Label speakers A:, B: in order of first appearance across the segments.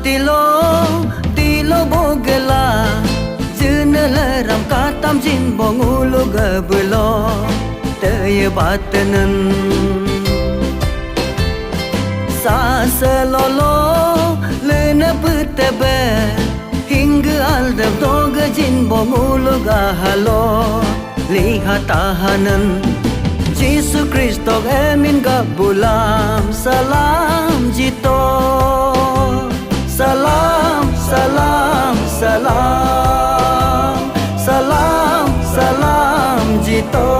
A: Tilo tilo bogela jeneleram katam jin bongulu gebelo teye batanen sa selolo lena betebe hingga aldem doga jin bongulu gahalo lihat tahanan Yesus Kristus emin gabulam salam jito salam salam salam salam salam jito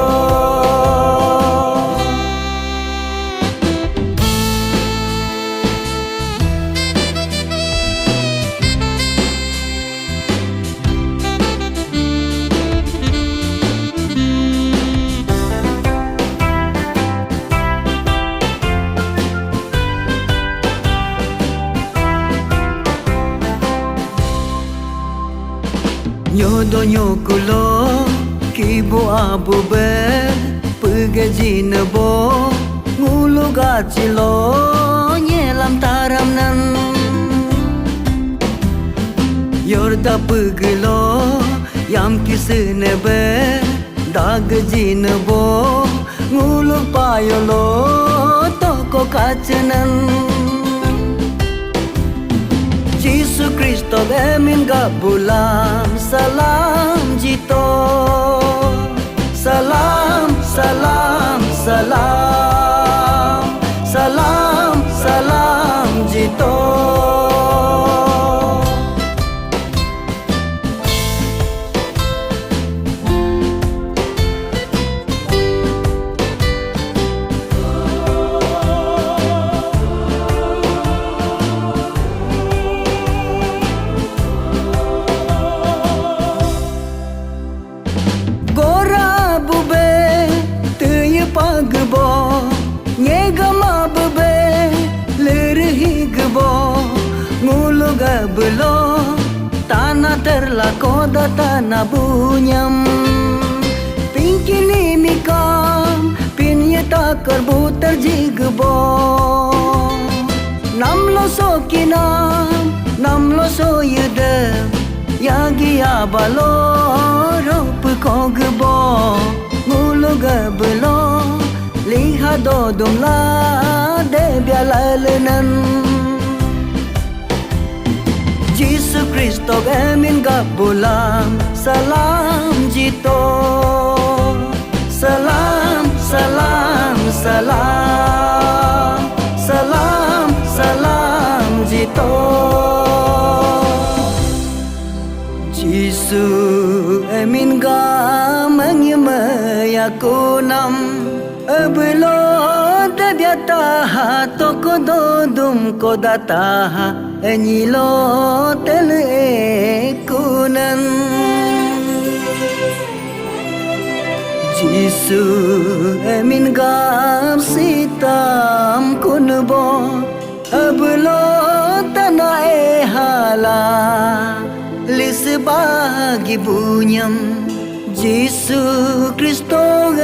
A: Nyodo nyokulo kibo abu be pegaji nebo ngulu gacilo nyelam taram nan yorda pegelo yam kisne be dagji nebo ngulu payolo toko kacenan Yesus Kristus emin gabulam salam jito salam salam salam salam salam jito pagbo nyegama bebe lerhi gbo ngulu gablo tanah terlako tanah bunyam pinkini mikam pinyata karbu terjigbo namlo sokinam namlo soyede yagi abalo rop kogbo ngulu gablo lihat dodom la de bialalenan Yesus Kristus emin gabulam salam jito salam salam salam salam salam jito Yesus emin gamanyakunam Abelo dabiata toko dodum kodata enyilo tele kunan Yesus emin gam sitam kunbo abelo tanah ehala lisbagi bunyam Yesus Kristus